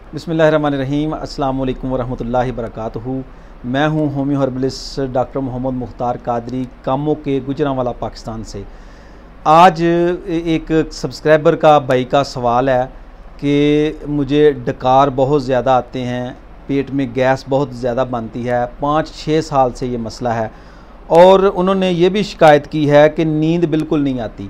बिस्मिल्लाहिर्रहमानिर्रहीम। अस्सलाम वालेकुम वरहमतुल्लाहि वबरकातुहू। मैं हूं homeo herbalist doctor Mohammad Mukhtar Qadri, Kamoke Gujranwala Pakistan से। आज एक सब्सक्राइबर का भाई का सवाल है कि मुझे डकार बहुत ज़्यादा आते हैं, पेट में गैस बहुत ज़्यादा बनती है, 5-6 साल से ये मसला है और उन्होंने ये भी शिकायत की है कि नींद बिल्कुल नहीं आती।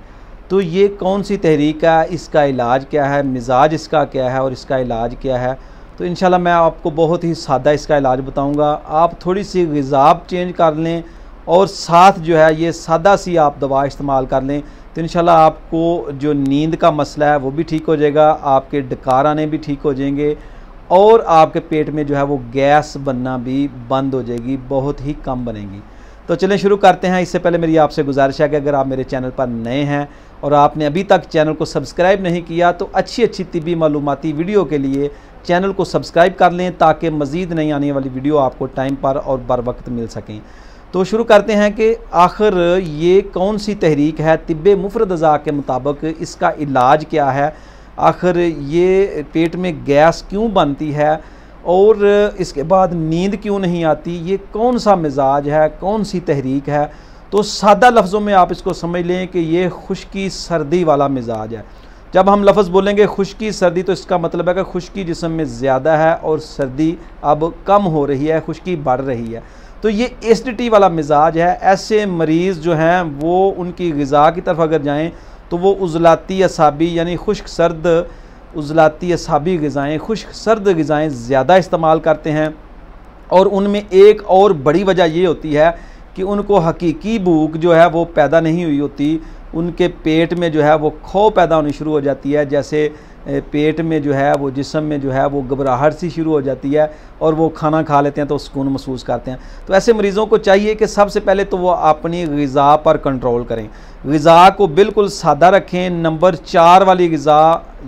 तो ये कौन सी तहरीक है, इसका इलाज क्या है, मिजाज इसका क्या है और इसका इलाज क्या है। तो इंशाल्लाह मैं आपको बहुत ही सादा इसका इलाज बताऊंगा। आप थोड़ी सी ग़िज़ा चेंज कर लें और साथ जो है ये सादा सी आप दवा इस्तेमाल कर लें तो इंशाल्लाह आपको जो नींद का मसला है वो भी ठीक हो जाएगा, आपके डकार आने भी ठीक हो जाएंगे और आपके पेट में जो है वो गैस बनना भी बंद हो जाएगी, बहुत ही कम बनेगी। तो चलें शुरू करते हैं। इससे पहले मेरी आपसे गुजारिश है कि अगर आप मेरे चैनल पर नए हैं और आपने अभी तक चैनल को सब्सक्राइब नहीं किया तो अच्छी तिब्बी मालूमाती वीडियो के लिए चैनल को सब्सक्राइब कर लें ताकि मज़ीद नई आने वाली वीडियो आपको टाइम पर और बर वक्त मिल सकें। तो शुरू करते हैं कि आखिर ये कौन सी तहरीक है, तिब्बे मुफरद अज़ा के मुताबिक इसका इलाज क्या है, आखिर ये पेट में गैस क्यों बनती है और इसके बाद नींद क्यों नहीं आती, ये कौन सा मिजाज है, कौन सी तहरीक है। तो सादा लफ्ज़ों में आप इसको समझ लें कि ये खुश्की सर्दी वाला मिजाज है। जब हम लफ्ज़ बोलेंगे खुश्की सर्दी तो इसका मतलब है कि खुश्की जिस्म में ज़्यादा है और सर्दी अब कम हो रही है, खुश्की बढ़ रही है। तो ये एसिडिटी वाला मिजाज है। ऐसे मरीज़ जो हैं वो उनकी ग़िज़ा की तरफ अगर जाएँ तो वो उज़लाती असाबी यानी खुश्क सर्द उज़लाती असाबी ग़िज़ाएँ, खुश्क सर्द ग़िज़ाएँ ज़्यादा इस्तेमाल करते हैं। और उनमें एक और बड़ी वजह ये होती है कि उनको हकीकी भूख जो है वो पैदा नहीं हुई होती, उनके पेट में जो है वो खौ पैदा होनी शुरू हो जाती है। जैसे पेट में जो है वो जिस्म में जो है वो घबराहट सी शुरू हो जाती है और वो खाना खा लेते हैं तो सुकून महसूस करते हैं। तो ऐसे मरीज़ों को चाहिए कि सबसे पहले तो वो अपनी ग़िज़ा पर कंट्रोल करें, ग़िज़ा को बिल्कुल सादा रखें। नंबर 4 वाली ग़िज़ा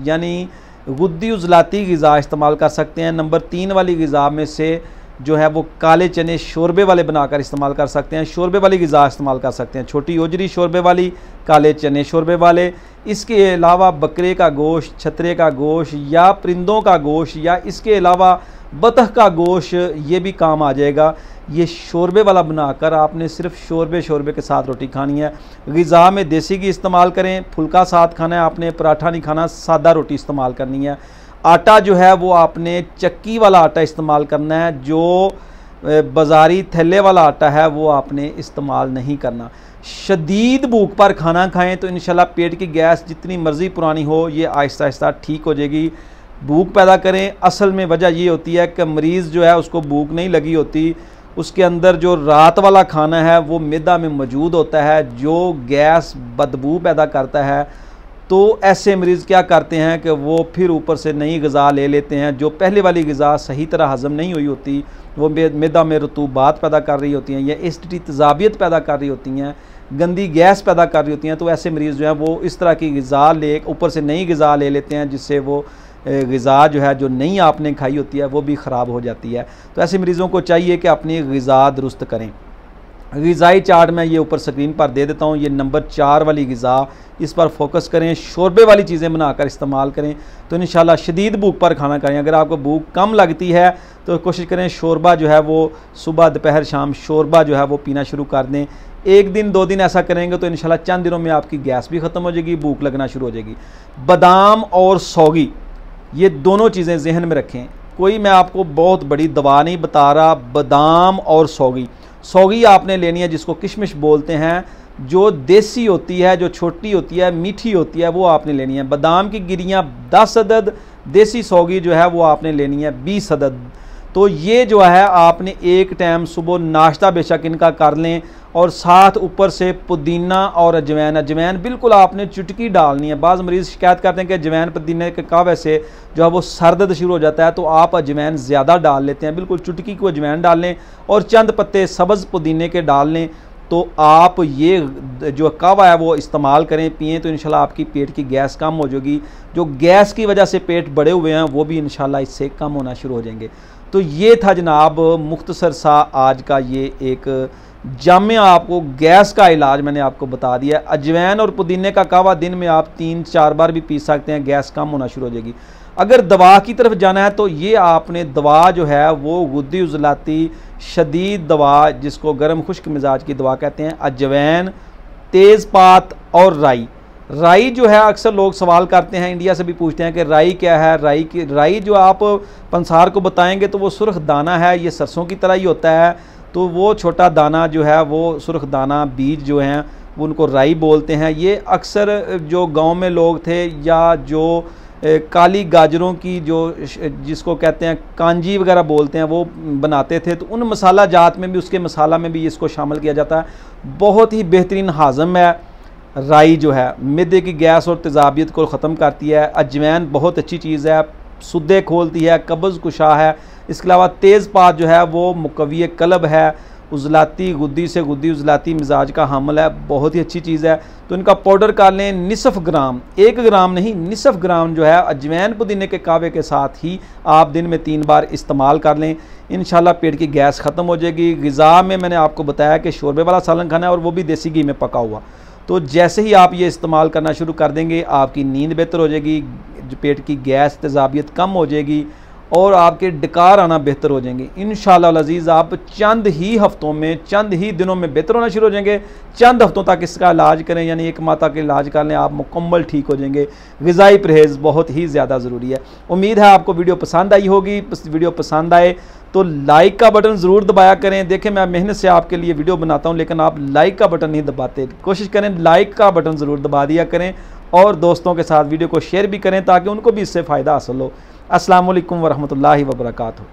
यानी गुद्दी उज़लाती ग़िज़ा इस्तेमाल कर सकते हैं। नंबर 3 वाली ग़िज़ा में से जो है वो काले चने शोरबे वाले बनाकर इस्तेमाल कर सकते हैं, शोरबे वाली ग़िज़ा इस्तेमाल कर सकते हैं, छोटी ओजरी शोरबे वाली, काले चने शोरबे वाले। इसके अलावा बकरे का गोश्त, छतरे का गोश्त या परिंदों का गोश्त या इसके अलावा बतख का गोश्त ये भी काम आ जाएगा। ये शोरबे वाला बनाकर आपने सिर्फ शोरबे के साथ रोटी खानी है। ग़िज़ा में देसी घी इस्तेमाल करें, फुल्का साथ खाना है आपने, पराठा नहीं खाना, सादा रोटी इस्तेमाल करनी है। आटा जो है वो आपने चक्की वाला आटा इस्तेमाल करना है, जो बाज़ारी थैले वाला आटा है वो आपने इस्तेमाल नहीं करना। शदीद भूख पर खाना खाएं तो इंशाल्लाह पेट की गैस जितनी मर्ज़ी पुरानी हो ये आहिस्ता आहिस्ता ठीक हो जाएगी। भूख पैदा करें, असल में वजह ये होती है कि मरीज़ जो है उसको भूख नहीं लगी होती, उसके अंदर जो रात वाला खाना है वो मैदा में मौजूद होता है जो गैस बदबू पैदा करता है। तो ऐसे मरीज़ क्या करते हैं कि वो फिर ऊपर से नई ग़िज़ा ले लेते हैं, जो पहले वाली ग़िज़ा सही तरह हज़म नहीं हुई होती, वो मैदा में रतूबात पैदा कर रही होती हैं या एसिडिटी तेज़ाबियत पैदा कर रही होती हैं, गंदी गैस पैदा कर रही होती हैं। तो ऐसे मरीज़ जो हैं वो इस तरह की ग़िज़ा ले ऊपर से नई ग़िज़ा ले लेते हैं जिससे वो ग़िज़ा जो है जो नई आपने खाई होती है वो भी ख़राब हो जाती है। तो ऐसे मरीज़ों को चाहिए कि अपनी ग़िज़ा दुरुस्त करें। ग़िज़ाई चार्ट मैं ये ऊपर स्क्रीन पर दे देता हूँ, ये नंबर 4 वाली ग़िज़ा, इस पर फोकस करें, शोरबे वाली चीज़ें बनाकर इस्तेमाल करें तो इंशाल्लाह शदीद भूख पर खाना खाएं। अगर आपको भूख कम लगती है तो कोशिश करें शोरबा जो है वो सुबह दोपहर शाम शोरबा जो है वो पीना शुरू कर दें। 1 दिन 2 दिन ऐसा करेंगे तो इंशाल्लाह चंद दिनों में आपकी गैस भी ख़त्म हो जाएगी, भूख लगना शुरू हो जाएगी। बादाम और सौगी ये दोनों चीज़ें जहन में रखें, कोई मैं आपको बहुत बड़ी दवा नहीं बता रहा। बादाम और सौगी आपने लेनी है, जिसको किशमिश बोलते हैं, जो देसी होती है, जो छोटी होती है, मीठी होती है, वो आपने लेनी है। बादाम की गिरियाँ 10 अदद, देसी सौगी जो है वो आपने लेनी है 20 अदद। तो ये जो है आपने एक टाइम सुबह नाश्ता बेशक इनका कर लें और साथ ऊपर से पुदीना और अजवैन बिल्कुल आपने चुटकी डालनी है। बाज़ मरीज़ शिकायत करते हैं कि अजवैन पुदीने के कहवे से जो है वो सर दर्द शुरू हो जाता है, तो आप अजवैन ज़्यादा डाल लेते हैं, बिल्कुल चुटकी को अजवैन डाल लें और चंद पत्ते सब्ज़ पुदीने के डाल लें। तो आप ये जो कहवा है वो इस्तेमाल करें, पिएँ तो इंशाल्लाह आपकी पेट की गैस कम हो जाएगी। जो गैस की वजह से पेट बड़े हुए हैं वो भी इंशाल्लाह इससे कम होना शुरू हो जाएंगे। तो ये था जनाब मुख्तसर सा आज का ये एक जामिया आपको गैस का इलाज मैंने आपको बता दिया। अजवैन और पुदीने का कहवा दिन में आप 3-4 बार भी पी सकते हैं, गैस कम होना शुरू हो जाएगी। अगर दवा की तरफ जाना है तो ये आपने दवा जो है वो गुद्दी उजलाती शदीद दवा, जिसको गर्म खुश्क मिजाज की दवा कहते हैं, अजवैन, तेज़पात और राई। राई जो है अक्सर लोग सवाल करते हैं, इंडिया से भी पूछते हैं कि राई क्या है। राई जो आप पंसार को बताएंगे तो वो सुर्ख दाना है, ये सरसों की तरह ही होता है। तो वो छोटा दाना जो है वो सुर्ख दाना बीज जो हैं वो उनको राई बोलते हैं। ये अक्सर जो गांव में लोग थे या जो काली गाजरों की जो जिसको कहते हैं कांजी वगैरह बोलते हैं वो बनाते थे, तो उन मसाला जात में भी, उसके मसाला में भी इसको शामिल किया जाता है। बहुत ही बेहतरीन हाज़म है राई जो है, मिदे की गैस और तेज़ाबियत को ख़त्म करती है। अजवैन बहुत अच्छी चीज़ है, सुद्दे खोलती है, कब्ज़ कुशा है। इसके अलावा तेज़पात जो है वो मुकव्वी कल्ब है, उजलाती गुद्दी से गुद्दी उजलाती मिजाज का हामिल है, बहुत ही अच्छी चीज़ है। तो इनका पाउडर कर लें निसफ़ ग्राम, 1 ग्राम नहीं निसफ़ ग्राम जो है अजवैन पुदीने के कावे के साथ ही आप दिन में 3 बार इस्तेमाल कर लें। इंशाल्लाह पेट की गैस ख़त्म हो जाएगी। ग़िज़ा में मैंने आपको बताया कि शोरबे वाला सालन खाना है और वो भी देसी घी में पका हुआ। तो जैसे ही आप ये इस्तेमाल करना शुरू कर देंगे आपकी नींद बेहतर हो जाएगी, पेट की गैस तेज़ाबियत कम हो जाएगी और आपके डकार आना बेहतर हो जाएंगे। इंशाअल्लाह अज़ीज़ आप चंद ही हफ्तों में, चंद ही दिनों में बेहतर होना शुरू हो जाएंगे। चंद हफ्तों तक इसका इलाज करें, यानी 1 माह तक इलाज कर लें, आप मुकम्मल ठीक हो जाएंगे। ग़िज़ाई परहेज़ बहुत ही ज़्यादा ज़रूरी है। उम्मीद है आपको वीडियो पसंद आई होगी। वीडियो पसंद आए तो लाइक का बटन ज़रूर दबाया करें। देखें मैं मेहनत से आपके लिए वीडियो बनाता हूं, लेकिन आप लाइक का बटन नहीं दबाते। कोशिश करें लाइक का बटन ज़रूर दबा दिया करें और दोस्तों के साथ वीडियो को शेयर भी करें ताकि उनको भी इससे फ़ायदा हासिल हो। अस्सलाम वालेकुम वरहमतुल्लाहि वबरकातुहू।